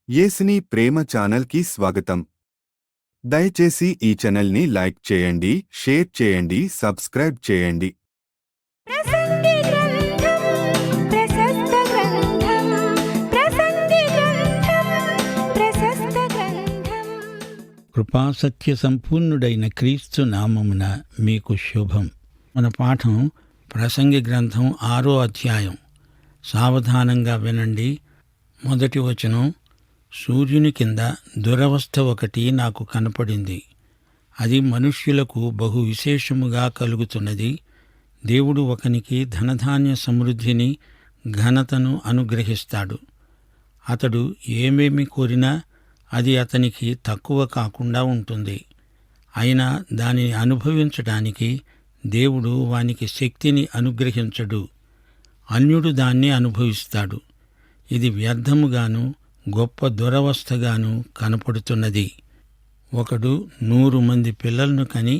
యేసుని ప్రేమ ఛానల్కి స్వాగతం. దయచేసి ఈ ఛానల్ని లైక్ చేయండి, షేర్ చేయండి, సబ్స్క్రైబ్ చేయండి. ప్రసంగి గ్రంథం ప్రశస్త గ్రంథం ప్రసంగి గ్రంథం ప్రశస్త గ్రంథం. కృపాసత్య సంపూర్ణుడైన క్రీస్తు నామమున మీకు శుభం. మన పాఠం ప్రసంగి గ్రంథం 6వ అధ్యాయం. సావధానంగా వినండి. మొదటి వచనం, సూర్యుని కింద దురవస్థ ఒకటి నాకు కనపడింది. అది మనుష్యులకు బహు విశేషముగా కలుగుతున్నది. దేవుడు ఒకనికి ధనధాన్య సమృద్ధిని, ఘనతను అనుగ్రహిస్తాడు. అతడు ఏమేమి కోరినా అది అతనికి తక్కువ కాకుండా ఉంటుంది. అయినా దానిని అనుభవించటానికి దేవుడు వానికి శక్తిని అనుగ్రహించడు. అన్యుడు దాన్ని అనుభవిస్తాడు. ఇది వ్యర్థముగాను గొప్ప దురవస్థగాను కనపడుతున్నది. ఒకడు 100 మంది పిల్లలను కని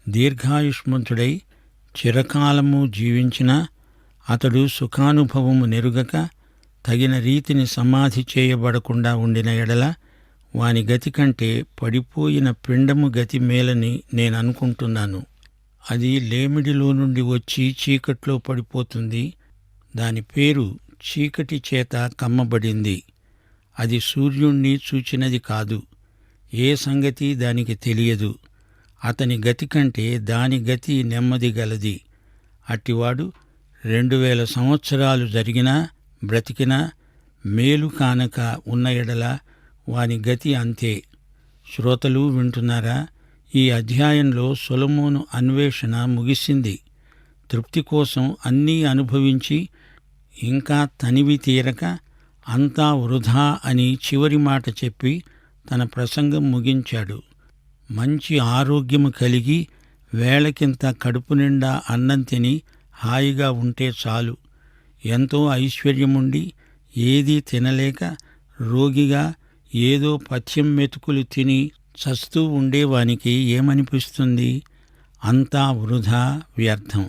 దీర్ఘాయుష్మంతుడై చిరకాలము జీవించినా అతడు సుఖానుభవము నెరుగక తగిన రీతిని సమాధి చేయబడకుండా ఉండిన ఎడల వాని గతి కంటే పడిపోయిన పిండము గతి మేలని నేననుకుంటున్నాను. అది లేమిడిలో నుండి వచ్చి చీకట్లో పడిపోతుంది. దాని పేరు చీకటి చేత కమ్మబడింది. అది సూర్యుణ్ణి చూచినది కాదు. ఏ సంగతి దానికి తెలియదు. అతని గతి కంటే దాని గతి నెమ్మది గలది. అట్టివాడు 2000 సంవత్సరాలు జరిగినా బ్రతికినా మేలు కానక ఉన్న ఎడల వాని గతి అంతే. శ్రోతలు వింటున్నారా? ఈ అధ్యాయంలో సొలొమోను అన్వేషణ ముగిసింది. తృప్తి కోసం అన్నీ అనుభవించి ఇంకా తనివి తీరక అంతా వృధా అని చివరి మాట చెప్పి తన ప్రసంగం ముగించాడు. మంచి ఆరోగ్యము కలిగి వేళకింత కడుపు నిండా అన్నం తిని హాయిగా ఉంటే చాలు. ఎంతో ఐశ్వర్యముండి ఏదీ తినలేక రోగిగా ఏదో పథ్యం మెతుకులు తిని చస్తూ ఉండేవానికి ఏమనిపిస్తుంది? అంతా వృధా, వ్యర్థం.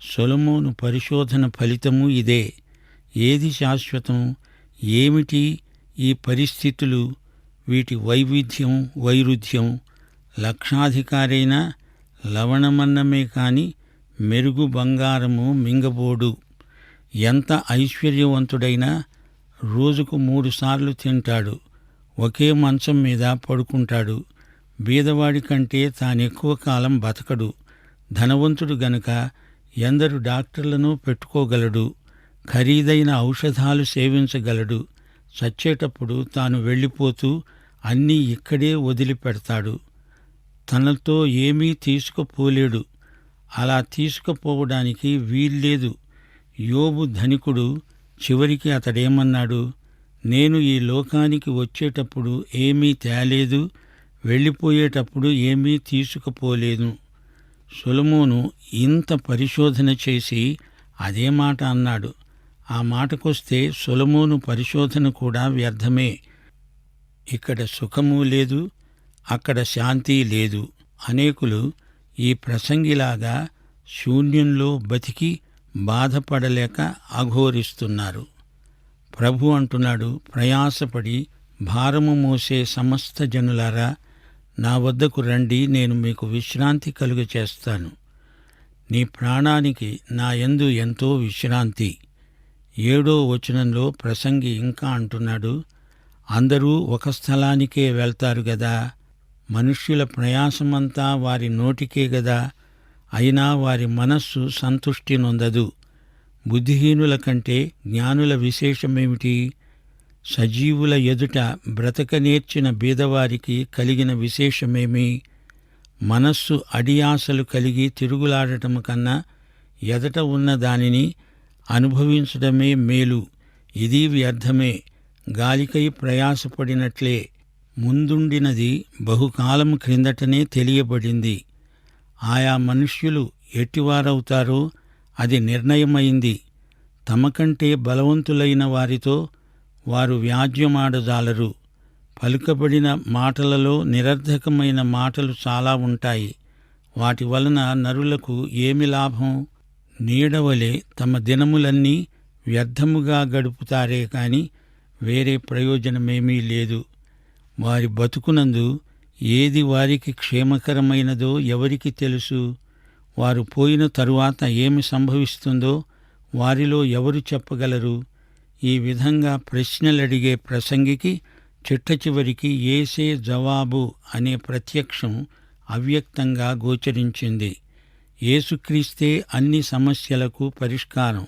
సొలొమోను పరిశోధన ఫలితము ఇదే. ఏది శాశ్వతం? ఏమిటి ఈ పరిస్థితులు? వీటి వైవిధ్యం, వైరుధ్యం. లక్షాధికారైనా లవణమన్నమే కాని మెరుగు బంగారము మింగబోడు. ఎంత ఐశ్వర్యవంతుడైనా రోజుకు 3 సార్లు తింటాడు. ఒకే మంచం మీద పడుకుంటాడు. బీదవాడి కంటే తానెక్కువ కాలం బతకడు. ధనవంతుడు గనుక ఎందరు డాక్టర్లను పెట్టుకోగలడు. ఖరీదైన ఔషధాలు సేవించగలడు. చచ్చేటప్పుడు తాను వెళ్ళిపోతూ అన్నీ ఇక్కడే వదిలిపెడతాడు. తనతో ఏమీ తీసుకుపోలేడు. అలా తీసుకుపోవడానికి వీల్లేదు. యోబు ధనికుడు. చివరికి అతడేమన్నాడు? నేను ఈ లోకానికి వచ్చేటప్పుడు ఏమీ తేలేదు, వెళ్ళిపోయేటప్పుడు ఏమీ తీసుకుపోలేదు. సొలొమోను ఇంత పరిశోధన చేసి అదే మాట అన్నాడు. ఆ మాటకొస్తే సొలొమోను పరిశోధన కూడా వ్యర్థమే. ఇక్కడ సుఖము లేదు, అక్కడ శాంతి లేదు. అనేకులు ఈ ప్రసంగిలాగా శూన్యంలో బతికి బాధపడలేక అఘోరిస్తున్నారు. ప్రభు అంటున్నాడు, ప్రయాసపడి భారము మోసే సమస్త జనులారా, నా వద్దకు రండి, నేను మీకు విశ్రాంతి కలుగచేస్తాను. నీ ప్రాణానికి నా యందు ఎంతో విశ్రాంతి. 7వ వచనంలో ప్రసంగి ఇంకా అంటున్నాడు, అందరూ ఒక స్థలానికే వెళ్తారు గదా, మనుష్యుల ప్రయాసమంతా వారి నోటికే గదా, అయినా వారి మనస్సు సంతుష్టి నొందదు. బుద్ధిహీనుల కంటే జ్ఞానుల విశేషమేమిటి? సజీవుల ఎదుట బ్రతకనేర్చిన బీదవారికి కలిగిన విశేషమేమి? మనస్సు అడియాసలు కలిగి తిరుగులాడటము కన్నా ఎదట ఉన్న దానిని అనుభవించడమే మేలు. ఇది వ్యర్థమే, గాలికై ప్రయాసపడినట్లే. ముందుండినది బహుకాలం క్రిందటనే తెలియబడింది. ఆయా మనుష్యులు ఎట్టివారవుతారో అది నిర్ణయమైంది. తమకంటే బలవంతులైన వారితో వారు వ్యాజ్యమాడజాలరు. పలుకబడిన మాటలలో నిరర్ధకమైన మాటలు చాలా ఉంటాయి. వాటి వలన నరులకు ఏమి లాభం? నీడవలే తమ దినములన్నీ వ్యర్థముగా గడుపుతారే కాని వేరే ప్రయోజనమేమీ లేదు. వారి బతుకునందు ఏది వారికి క్షేమకరమైనదో ఎవరికి తెలుసు? వారు పోయిన తరువాత ఏమి సంభవిస్తుందో వారిలో ఎవరు చెప్పగలరు? ఈ విధంగా ప్రశ్నలడిగే ప్రసంగికి చిట్టచివరికి యేసే జవాబు అనే ప్రత్యక్షం అవ్యక్తంగా గోచరించింది. యేసుక్రీస్తే అన్ని సమస్యలకు పరిష్కారం.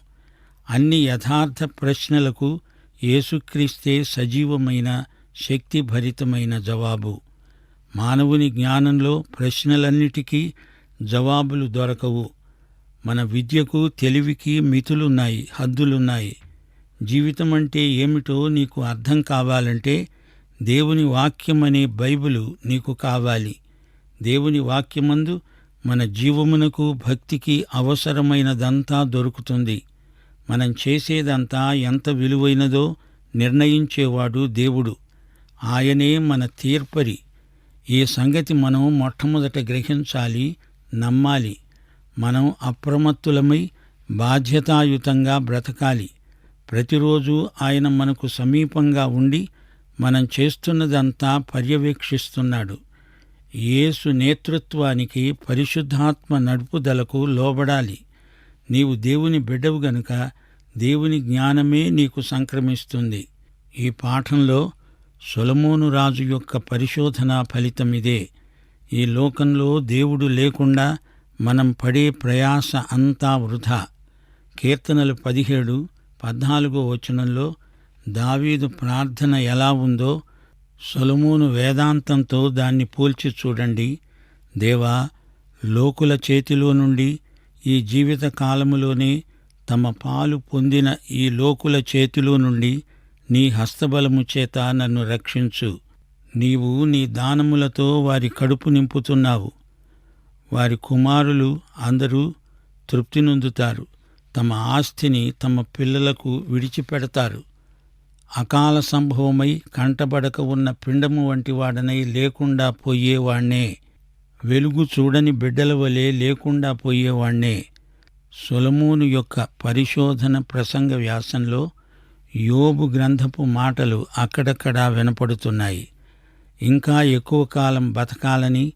అన్ని యథార్థ ప్రశ్నలకు యేసుక్రీస్తే సజీవమైన శక్తిభరితమైన జవాబు. మానవుని జ్ఞానంలో ప్రశ్నలన్నిటికీ జవాబులు దొరకవు. మన విద్యకు, తెలివికి మితులున్నాయి, హద్దులున్నాయి. జీవితమంటే ఏమిటో నీకు అర్థం కావాలంటే దేవుని వాక్యమనే బైబిలు నీకు కావాలి. దేవుని వాక్యమందు మన జీవమునకు, భక్తికి అవసరమైనదంతా దొరుకుతుంది. మనం చేసేదంతా ఎంత విలువైనదో నిర్ణయించేవాడు దేవుడు. ఆయనే మన తీర్పరి. ఈ సంగతి మనం మొట్టమొదట గ్రహించాలి, నమ్మాలి. మనం అప్రమత్తులమై బాధ్యతాయుతంగా బ్రతకాలి. ప్రతిరోజు ఆయన మనకు సమీపంగా ఉండి మనం చేస్తున్నదంతా పర్యవేక్షిస్తున్నాడు. యేసు నేతృత్వానికి, పరిశుద్ధాత్మ నడుపుదలకు లోబడాలి. నీవు దేవుని బిడ్డవు గనుక దేవుని జ్ఞానమే నీకు సంక్రమిస్తుంది. ఈ పాఠంలో సొలొమోను రాజు యొక్క పరిశోధనా ఫలితమిదే. ఈ లోకంలో దేవుడు లేకుండా మనం పడే ప్రయాస అంతా వృధా. కీర్తనలు 17:14 దావీదు ప్రార్థన ఎలా ఉందో సొలొమోను వేదాంతంతో దాన్ని పోల్చి చూడండి. దేవా, లోకుల చేతిలో నుండి ఈ జీవిత కాలములోనే తమ పాలు పొందిన ఈ లోకుల చేతిలో నుండి నీ హస్తబలము చేత నన్ను రక్షించు. నీవు నీ దానములతో వారి కడుపు నింపుతున్నావు. వారి కుమారులు అందరూ తృప్తి నొందుతారు. తమ ఆస్తిని తమ పిల్లలకు విడిచిపెడతారు. అకాల సంభవమై కంటబడక ఉన్న పిండము వంటి వాడనై లేకుండా పోయేవాణ్ణే. వెలుగు చూడని బిడ్డల వలె లేకుండా పోయేవాణ్ణే. సొలొమోను యొక్క పరిశోధన ప్రసంగ వ్యాసంలో యోబు గ్రంథపు మాటలు అక్కడక్కడా వినపడుతున్నాయి. ఇంకా ఎక్కువ కాలం బతకాలని,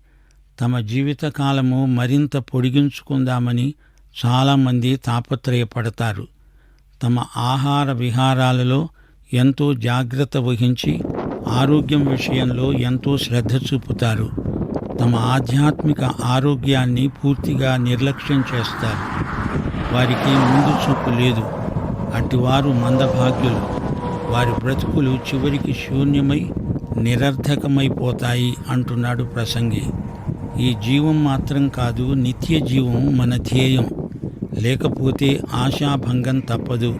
తమ జీవితకాలము మరింత పొడిగించుకుందామని చాలామంది తాపత్రయపడతారు. తమ ఆహార విహారాలలో ఎంతో జాగ్రత్త వహించి ఆరోగ్యం విషయంలో ఎంతో శ్రద్ధ చూపుతారు. తమ ఆధ్యాత్మిక ఆరోగ్యాన్ని పూర్తిగా నిర్లక్ష్యం చేస్తారు. వారికి ముందు చూపు లేదు. అట్టివారు మందభాగ్యులు. వారి బ్రతుకులు చివరికి శూన్యమై నిరర్థకమైపోతాయి అంటున్నాడు ప్రసంగి. ఈ జీవం మాత్రం కాదు, నిత్య జీవం మన ధ్యేయం. లేకపోతే ఆశాభంగం తప్పదు.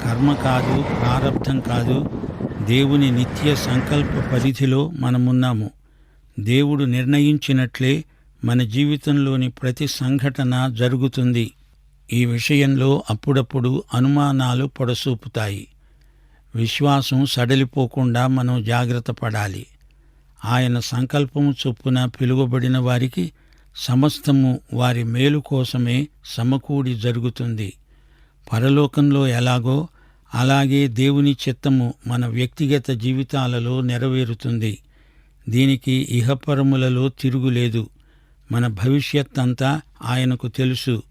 కర్మ కాదు, ప్రారబ్ధం కాదు, దేవుని నిత్య సంకల్ప పరిధిలో మనమున్నాము. దేవుడు నిర్ణయించినట్లే మన జీవితంలోని ప్రతి సంఘటన జరుగుతుంది. ఈ విషయంలో అప్పుడప్పుడు అనుమానాలు పొడసూపుతాయి. విశ్వాసం సడలిపోకుండా మనం జాగ్రత్త పడాలి. ఆయన సంకల్పము చొప్పున పిలువబడిన వారికి సమస్తము వారి మేలు కోసమే సమకూడి జరుగుతుంది. పరలోకంలో ఎలాగో అలాగే దేవుని చిత్తము మన వ్యక్తిగత జీవితాలలో నెరవేరుతుంది. దీనికి ఇహపరములలో తిరుగులేదు. మన భవిష్యత్తంతా ఆయనకు తెలుసు.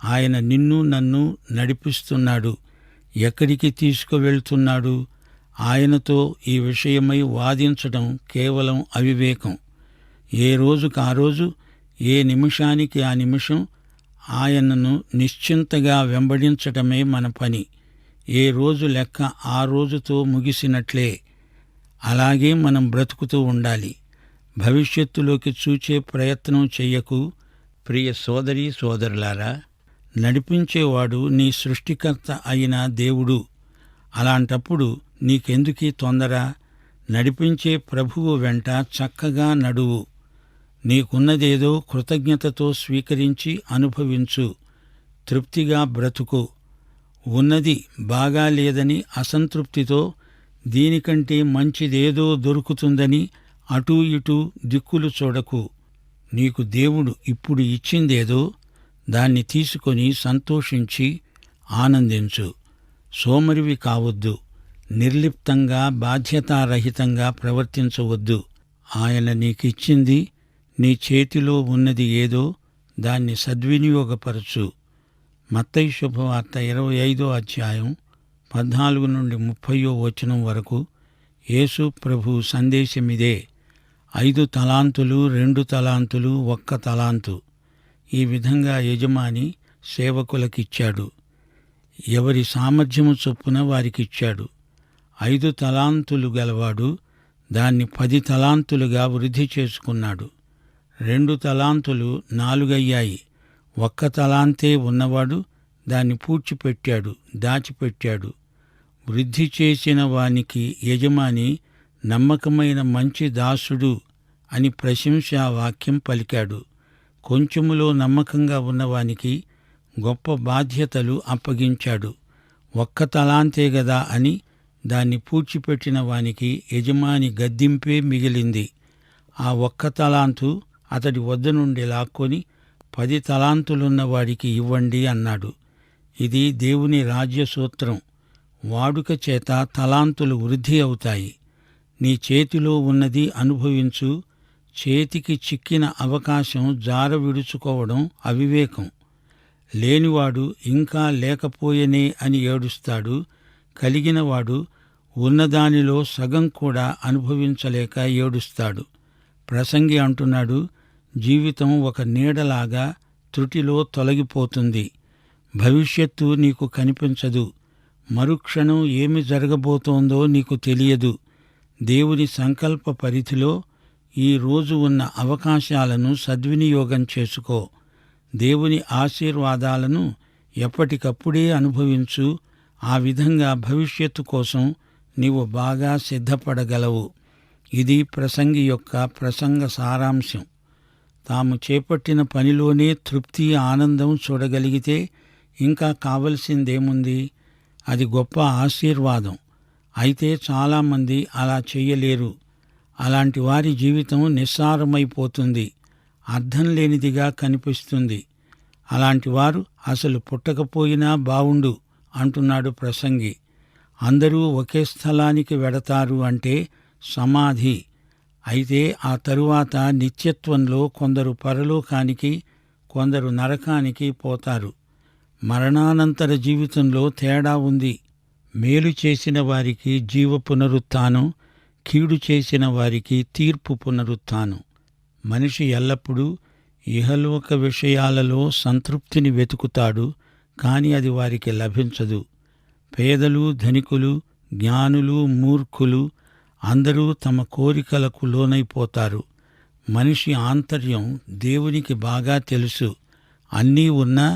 ఆయన నిన్ను నన్ను నడిపిస్తున్నాడు. ఎక్కడికి తీసుకువెళ్తున్నాడు? ఆయనతో ఈ విషయమై వాదించడం కేవలం అవివేకం. ఏ రోజుకు ఆ రోజు, ఏ నిమిషానికి ఆ నిమిషం ఆయనను నిశ్చింతగా వెంబడించటమే మన పని. ఏ రోజు లెక్క ఆ రోజుతో ముగిసినట్లే. అలాగే మనం బ్రతుకుతూ ఉండాలి. భవిష్యత్తులోకి చూచే ప్రయత్నం చెయ్యకు. ప్రియ సోదరీ సోదరులారా, నడిపించేవాడు నీ సృష్టికర్త అయిన దేవుడు. అలాంటప్పుడు నీకెందుకీ తొందర? నడిపించే ప్రభువు వెంట చక్కగా నడువు. నీకున్నదేదో కృతజ్ఞతతో స్వీకరించి అనుభవించు. తృప్తిగా బ్రతుకు. ఉన్నది బాగా లేదని అసంతృప్తితో దీనికంటే మంచిదేదో దొరుకుతుందని అటూ ఇటూ దిక్కులు చూడకు. నీకు దేవుడు ఇప్పుడు ఇచ్చిందేదో దాన్ని తీసుకొని సంతోషించి ఆనందించు. సోమరివి కావద్దు. నిర్లిప్తంగా బాధ్యతారహితంగా ప్రవర్తించవద్దు. ఆయన నీకిచ్చింది, నీ చేతిలో ఉన్నది ఏదో దాన్ని సద్వినియోగపరచు. మత్తయి శుభవార్త 25వ అధ్యాయం 14 నుండి 30వ వచనం వరకు యేసు ప్రభు సందేశమిదే. 5 తలాంతులు, 2 తలాంతులు, 1 తలాంతు. ఈ విధంగా యజమాని సేవకులకిచ్చాడు. ఎవరి సామర్థ్యము చొప్పున వారికిచ్చాడు. 5 తలాంతులు గలవాడు దాన్ని 10 తలాంతులుగా వృద్ధి చేసుకున్నాడు. 2 తలాంతులు 4 అయ్యాయి. 1 తలాంతే ఉన్నవాడు దాన్ని పూడ్చిపెట్టాడు, దాచిపెట్టాడు. వృద్ధి చేసిన వానికి యజమాని నమ్మకమైన మంచి దాసుడు అని ప్రశంసా వాక్యం పలికాడు. కొంచెములో నమ్మకంగా ఉన్నవానికి గొప్ప బాధ్యతలు అప్పగించాడు. 1 తలాంతే గదా అని దాన్ని పూడ్చిపెట్టిన వానికి యజమాని గద్దింపే మిగిలింది. ఆ 1 తలాంతు అతడి వద్ద నుండి లాక్కొని 10 తలాంతులున్న వాడికి ఇవ్వండి అన్నాడు. ఇది దేవుని రాజ్యసూత్రం. వాడుక చేత తలాంతులు వృద్ధి అవుతాయి. నీ చేతిలో ఉన్నది అనుభవించు. చేతికి చిక్కిన అవకాశం జార విడుచుకోవడం అవివేకం. లేనివాడు ఇంకా లేకపోయేనే అని ఏడుస్తాడు. కలిగినవాడు ఉన్నదానిలో సగం కూడా అనుభవించలేక ఏడుస్తాడు. ప్రసంగి అంటున్నాడు, జీవితం ఒక నీడలాగా త్రుటిలో తొలగిపోతుంది. భవిష్యత్తు నీకు కనిపించదు. మరుక్షణం ఏమి జరగబోతోందో నీకు తెలియదు. దేవుని సంకల్ప పరిధిలో ఈ రోజు ఉన్న అవకాశాలను సద్వినియోగం చేసుకో. దేవుని ఆశీర్వాదాలను ఎప్పటికప్పుడే అనుభవించు. ఆ విధంగా భవిష్యత్తు కోసం నీవు బాగా సిద్ధపడగలవు. ఇది ప్రసంగి యొక్క ప్రసంగ సారాంశం. తాము చేపట్టిన పనిలోనే తృప్తి, ఆనందం చూడగలిగితే ఇంకా కావలసిందేముంది? అది గొప్ప ఆశీర్వాదం. అయితే చాలామంది అలా చెయ్యలేరు. అలాంటి వారి జీవితం నిస్సారమైపోతుంది, అర్థం లేనిదిగా కనిపిస్తుంది. అలాంటి వారు అసలు పుట్టకపోయినా బావుండు అంటున్నాడు ప్రసంగి. అందరూ ఒకే స్థలానికి వెడతారు అంటే సమాధి. అయితే ఆ తరువాత నిత్యత్వంలో కొందరు పరలోకానికి, కొందరు నరకానికి పోతారు. మరణానంతర జీవితంలో తేడా ఉంది. మేలు చేసిన వారికి జీవ పునరుత్థానం, కీడు చేసిన వారికి తీర్పు పునరుత్థానం. మనిషి ఎల్లప్పుడూ ఇహలోక విషయాలలో సంతృప్తిని వెతుకుతాడు, కాని అది వారికి లభించదు. పేదలు, ధనికులు, జ్ఞానులు, మూర్ఖులు అందరూ తమ కోరికలకు లోనైపోతారు. మనిషి ఆంతర్యం దేవునికి బాగా తెలుసు. అన్నీ ఉన్నా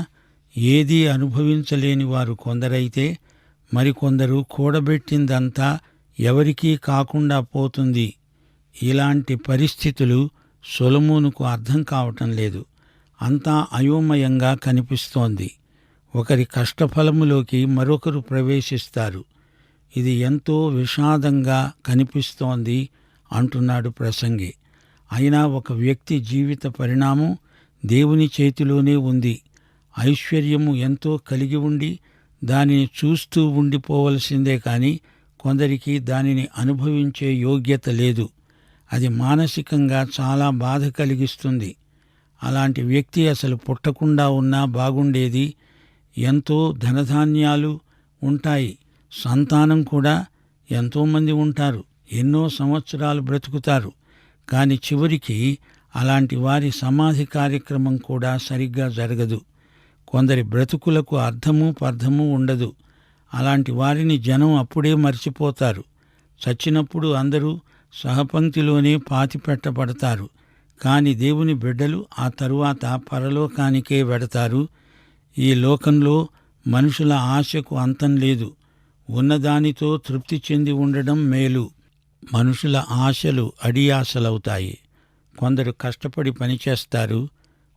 ఏదీ అనుభవించలేని వారు కొందరైతే, మరికొందరు కూడబెట్టిందంతా ఎవరికీ కాకుండా పోతుంది. ఇలాంటి పరిస్థితులు సొలొమోనుకు అర్థం కావటం లేదు. అంతా అయోమయంగా కనిపిస్తోంది. ఒకరి కష్టఫలములోకి మరొకరు ప్రవేశిస్తారు. ఇది ఎంతో విషాదంగా కనిపిస్తోంది అంటున్నాడు ప్రసంగి. అయినా ఒక వ్యక్తి జీవిత పరిణామం దేవుని చేతిలోనే ఉంది. ఐశ్వర్యము ఎంతో కలిగి ఉండి దానిని చూస్తూ ఉండిపోవలసిందే కాని కొందరికి దానిని అనుభవించే యోగ్యత లేదు. అది మానసికంగా చాలా బాధ కలిగిస్తుంది. అలాంటి వ్యక్తి అసలు పుట్టకుండా ఉన్నా బాగుండేది. ఎంతో ధనధాన్యాలు ఉంటాయి, సంతానం కూడా ఎంతోమంది ఉంటారు, ఎన్నో సంవత్సరాలు బ్రతుకుతారు. కాని చివరికి అలాంటి వారి సమాధి కార్యక్రమం కూడా సరిగ్గా జరగదు. కొందరి బ్రతుకులకు అర్థము పర్థము ఉండదు. అలాంటి వారిని జనం అప్పుడే మర్చిపోతారు. చచ్చినప్పుడు అందరూ సహపంక్తిలోనే పాతిపెట్టబడతారు. కాని దేవుని బిడ్డలు ఆ తరువాత పరలోకానికే వెడతారు. ఈ లోకంలో మనుషుల ఆశకు అంతం లేదు. ఉన్నదానితో తృప్తి చెంది ఉండడం మేలు. మనుషుల ఆశలు అడియాశలవుతాయి. కొందరు కష్టపడి పనిచేస్తారు,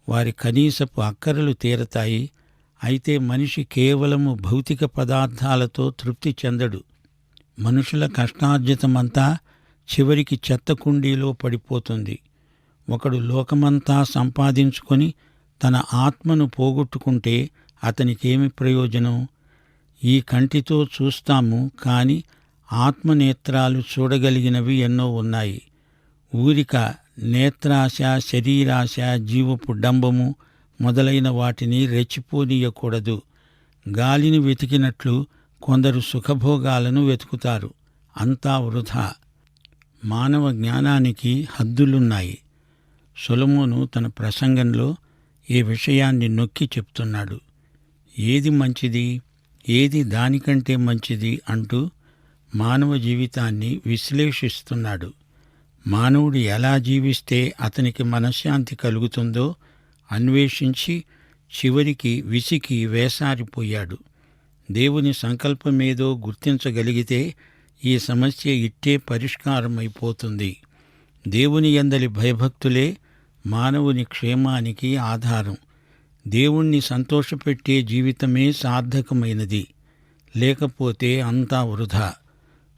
వారి కనీసపు అక్కరలు తీరతాయి. అయితే మనిషి కేవలము భౌతిక పదార్థాలతో తృప్తి చెందడు. మనుషుల కష్టార్జితమంతా చివరికి చెత్త కుండీలో పడిపోతుంది. ఒకడు లోకమంతా సంపాదించుకొని తన ఆత్మను పోగొట్టుకుంటే అతనికేమి ప్రయోజనం? ఈ కంటితో చూస్తాము, కాని ఆత్మనేత్రాలు చూడగలిగినవి ఎన్నో ఉన్నాయి. ఊరిక నేత్రాశ, శరీరాశ, జీవపు డంబము మొదలైన వాటిని రెచ్చిపోనీయకూడదు. గాలిని వెతికినట్లు కొందరు సుఖభోగాలను వెతుకుతారు. అంతా వృధా. మానవ జ్ఞానానికి హద్దులున్నాయి. సొలొమోను తన ప్రసంగంలో ఈ విషయాన్ని నొక్కి చెప్తున్నాడు. ఏది మంచిది, ఏది దానికంటే మంచిది అంటూ మానవ జీవితాన్ని విశ్లేషిస్తున్నాడు. మానవుడు ఎలా జీవిస్తే అతనికి మనశ్శాంతి కలుగుతుందో అన్వేషించి చివరికి విసికి వేసారిపోయాడు. దేవుని సంకల్పమేదో గుర్తించగలిగితే ఈ సమస్య ఇట్టే పరిష్కారమైపోతుంది. దేవుని యందలి భయభక్తులే మానవుని క్షేమానికి ఆధారం. దేవుణ్ణి సంతోషపెట్టే జీవితమే సార్థకమైనది. లేకపోతే అంతా వృధా.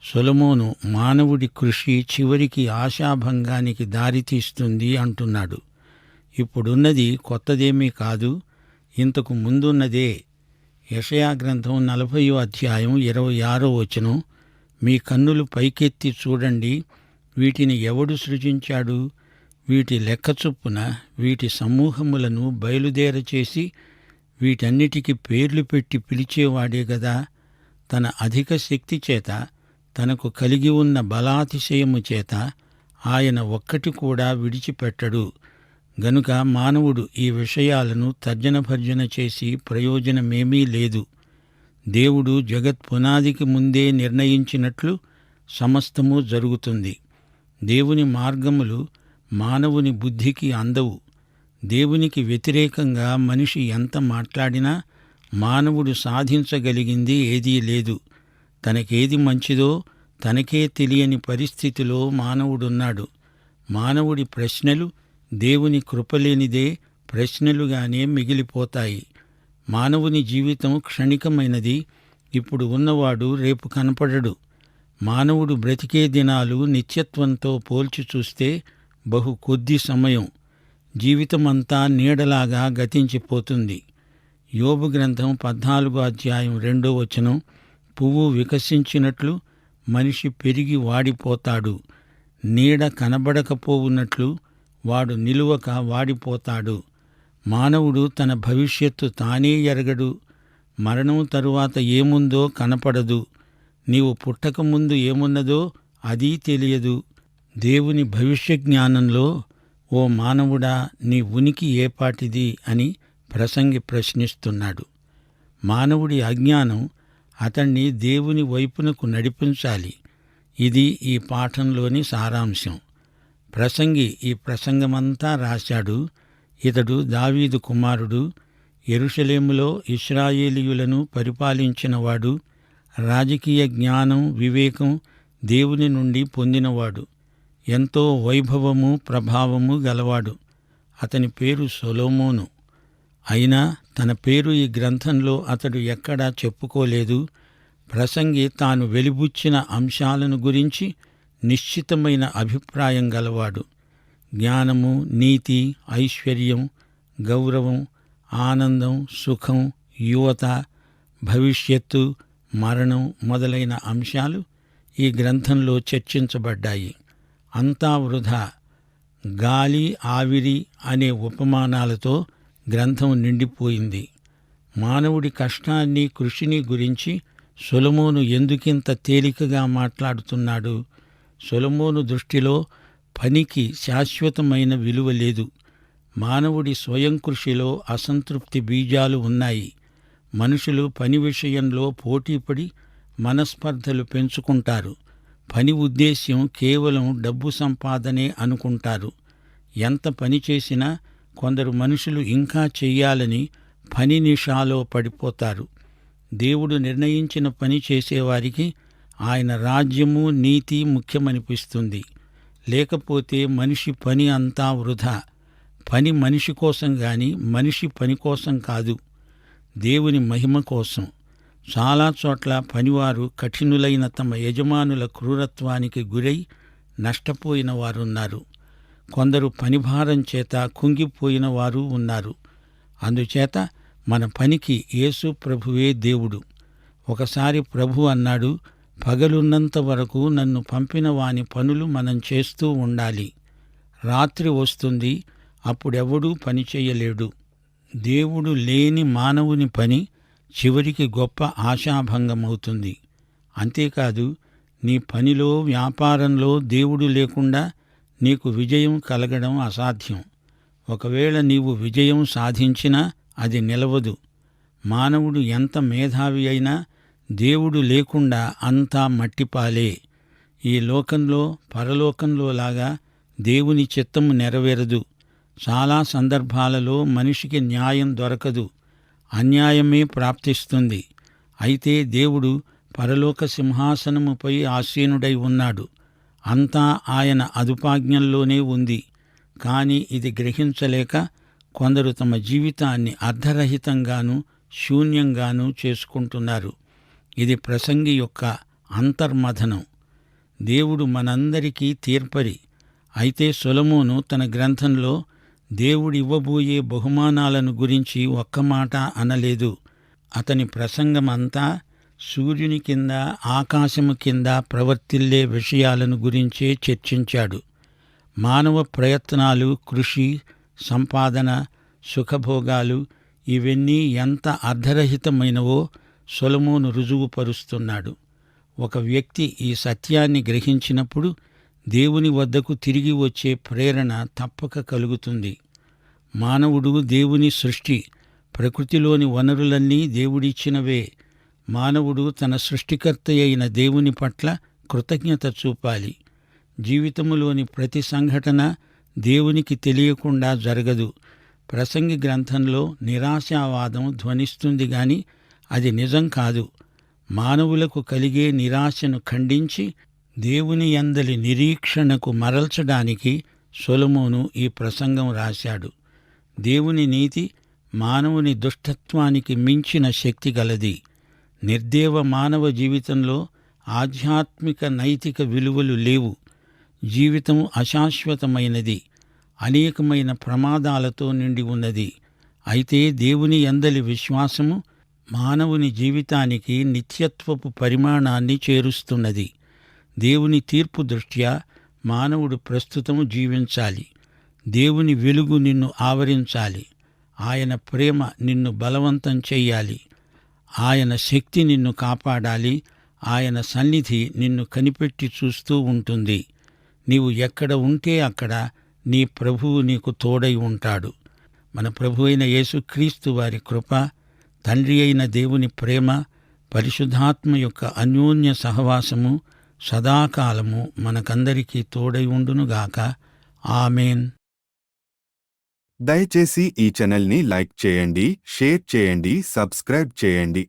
సొలొమోను మానవుడి కృషి చివరికి ఆశాభంగానికి దారితీస్తుంది అంటున్నాడు. ఇప్పుడున్నది కొత్తదేమీ కాదు, ఇంతకు ముందున్నదే. యెషయా గ్రంథం 40వ అధ్యాయం 26వ వచనం, మీ కన్నులు పైకెత్తి చూడండి, వీటిని ఎవడు సృజించాడు? వీటి లెక్క చొప్పున వీటి సమూహములను బయలుదేరచేసి వీటన్నిటికీ పేర్లు పెట్టి పిలిచేవాడే గదా. తన అధిక శక్తి చేత, తనకు కలిగి ఉన్న బలాతిశయము చేత ఆయన ఒక్కటి కూడా విడిచిపెట్టడు. గనుక మానవుడు ఈ విషయాలను తర్జనభర్జన చేసి ప్రయోజనమేమీ లేదు. దేవుడు జగత్ పునాదికి ముందే నిర్ణయించినట్లు సమస్తము జరుగుతుంది. దేవుని మార్గములు మానవుని బుద్ధికి అందవు. దేవునికి వ్యతిరేకంగా మనిషి ఎంత మాట్లాడినా మానవుడు సాధించగలిగింది ఏదీ లేదు. తనకేది మంచిదో తనకే తెలియని పరిస్థితిలో మానవుడున్నాడు. మానవుడి ప్రశ్నలు దేవుని కృపలేనిదే ప్రశ్నలుగానే మిగిలిపోతాయి. మానవుని జీవితం క్షణికమైనది. ఇప్పుడు ఉన్నవాడు రేపు కనపడడు. మానవుడు బ్రతికే దినాలు నిత్యత్వంతో పోల్చి చూస్తే బహు కొద్ది సమయం. జీవితమంతా నీడలాగా గతించిపోతుంది. యోబు గ్రంథం 14వ అధ్యాయం 2వ వచనం, పువ్వు వికసించినట్లు మనిషి పెరిగి వాడిపోతాడు. నీడ కనబడకపోవున్నట్లు వాడు నిలువక వాడిపోతాడు. మానవుడు తన భవిష్యత్తు తానే ఎరగడు. మరణం తరువాత ఏముందో కనపడదు. నీవు పుట్టకముందు ఏమున్నదో అదీ తెలియదు. దేవుని భవిష్య జ్ఞానంలో ఓ మానవుడా, నీ ఉనికి ఏపాటిది అని ప్రసంగి ప్రశ్నిస్తున్నాడు. మానవుడి అజ్ఞానం అతణ్ణి దేవుని వైపునకు నడిపించాలి. ఇది ఈ పాఠంలోని సారాంశం. ప్రసంగి ఈ ప్రసంగమంతా రాశాడు. ఇతడు దావీదు కుమారుడు, యెరూషలేములో ఇశ్రాయేలీయులను పరిపాలించినవాడు, రాజకీయ జ్ఞానం, వివేకం దేవుని నుండి పొందినవాడు, ఎంతో వైభవము, ప్రభావము గలవాడు. అతని పేరు సొలొమోను. అయినా తన పేరు ఈ గ్రంథంలో అతడు ఎక్కడా చెప్పుకోలేదు. ప్రసంగి తాను వెలిబుచ్చిన అంశాలను గురించి నిశ్చితమైన అభిప్రాయం గలవాడు. జ్ఞానము, నీతి, ఐశ్వర్యం, గౌరవం, ఆనందం, సుఖం, యువత, భవిష్యత్తు, మరణం మొదలైన అంశాలు ఈ గ్రంథంలో చర్చించబడ్డాయి. అంతా వృధా. గాలి, ఆవిరి అనే ఉపమానాలతో గ్రంథం నిండిపోయింది. మానవుడి కష్టాన్ని, కృషిని గురించి సొలొమోను ఎందుకింత తేలికగా మాట్లాడుతున్నాడు? సొలొమోను దృష్టిలో పనికి శాశ్వతమైన విలువ లేదు. మానవుడి స్వయం కృషిలో అసంతృప్తి బీజాలు ఉన్నాయి. మనుషులు పని విషయంలో పోటీపడి మనస్పర్ధలు పెంచుకుంటారు. పని ఉద్దేశ్యం కేవలం డబ్బు సంపాదనే అనుకుంటారు. ఎంత పని చేసినా కొందరు మనుషులు ఇంకా చెయ్యాలని పని నిషాలో పడిపోతారు. దేవుడు నిర్ణయించిన పని చేసేవారికి ఆయన రాజ్యము, నీతి ముఖ్యమనిపిస్తుంది. లేకపోతే మనిషి పని అంతా వృధా. పని మనిషి కోసం గాని మనిషి పని కోసం కాదు, దేవుని మహిమ కోసం. చాలా చోట్ల పనివారు కఠినులైన తమ యజమానుల క్రూరత్వానికి గురై నష్టపోయిన వారున్నారు. కొందరు పనిభారం చేత కుంగిపోయిన వారు ఉన్నారు. అందుచేత మన పనికి యేసు ప్రభువే దేవుడు. ఒకసారి ప్రభు అన్నాడు, పగలున్నంత వరకు నన్ను పంపిన వాని పనులు మనం చేస్తూ ఉండాలి. రాత్రి వస్తుంది, అప్పుడెవడూ పని చేయలేడు. దేవుడు లేని మానవుని పని చివరికి గొప్ప ఆశాభంగమవుతుంది. అంతేకాదు, నీ పనిలో, వ్యాపారంలో దేవుడు లేకుండా నీకు విజయం కలగడం అసాధ్యం. ఒకవేళ నీవు విజయం సాధించినా అది నిలవదు. మానవుడు ఎంత మేధావి అయినా దేవుడు లేకుండా అంతా మట్టిపాలే. ఈ లోకంలో, పరలోకంలో లాగా దేవుని చిత్తము నెరవేరదు. చాలా సందర్భాలలో మనిషికి న్యాయం దొరకదు, అన్యాయమే ప్రాప్తిస్తుంది. అయితే దేవుడు పరలోక సింహాసనముపై ఆసీనుడై ఉన్నాడు. అంతా ఆయన అదుపాజ్ఞల్లోనే ఉంది. కాని ఇది గ్రహించలేక కొందరు తమ జీవితాన్ని అర్ధరహితంగానూ శూన్యంగానూ చేసుకుంటున్నారు. ఇది ప్రసంగి యొక్క అంతర్మథనం. దేవుడు మనందరికీ తీర్పరి. అయితే సొలొమోను తన గ్రంథంలో దేవుడివ్వబోయే బహుమానాలను గురించి ఒక్క మాట అనలేదు. అతని ప్రసంగమంతా సూర్యుని కింద, ఆకాశము కింద ప్రవర్తిల్లే విషయాలను గురించే చర్చించాడు. మానవ ప్రయత్నాలు, కృషి, సంపాదన, సుఖభోగాలు ఇవన్నీ ఎంత అర్ధరహితమైనవో సొలొమోను రుజువుపరుస్తున్నాడు. ఒక వ్యక్తి ఈ సత్యాన్ని గ్రహించినప్పుడు దేవుని వద్దకు తిరిగి వచ్చే ప్రేరణ తప్పక కలుగుతుంది. మానవుడు దేవుని సృష్టి. ప్రకృతిలోని వనరులన్నీ దేవుడిచ్చినవే. మానవుడు తన సృష్టికర్త అయిన దేవుని పట్ల కృతజ్ఞత చూపాలి. జీవితములోని ప్రతి సంఘటన దేవునికి తెలియకుండా జరగదు. ప్రసంగి గ్రంథంలో నిరాశావాదం ధ్వనిస్తుంది గాని అది నిజం కాదు. మానవులకు కలిగే నిరాశను ఖండించి దేవుని యందలి నిరీక్షణకు మరల్చడానికి సొలొమోను ఈ ప్రసంగం రాశాడు. దేవుని నీతి మానవుని దుష్టత్వానికి మించిన శక్తి గలది. నిర్దేవ మానవ జీవితంలో ఆధ్యాత్మిక నైతిక విలువలు లేవు. జీవితం అశాశ్వతమైనది, అనేకమైన ప్రమాదాలతో నిండి ఉన్నది. అయితే దేవుని యందలి విశ్వాసము మానవుని జీవితానికి నిత్యత్వపు పరిమాణాన్ని చేరుస్తున్నది. దేవుని తీర్పు దృష్ట్యా మానవుడు ప్రస్తుతము జీవించాలి. దేవుని వెలుగు నిన్ను ఆవరించాలి. ఆయన ప్రేమ నిన్ను బలవంతం చెయ్యాలి. ఆయన శక్తి నిన్ను కాపాడాలి. ఆయన సన్నిధి నిన్ను కనిపెట్టి చూస్తూ ఉంటుంది. నీవు ఎక్కడ ఉంటే అక్కడ నీ ప్రభువు నీకు తోడై ఉంటాడు. మన ప్రభు అయిన యేసుక్రీస్తు వారి కృప, తండ్రి అయిన దేవుని ప్రేమ, పరిశుద్ధాత్మ యొక్క అన్యోన్య సహవాసము సదాకాలము మనకందరికీ తోడై ఉండునుగాక. ఆమేన్. దయచేసి ఈ ఛానల్ని లైక్ చేయండి, షేర్ చేయండి, సబ్స్క్రైబ్ చేయండి.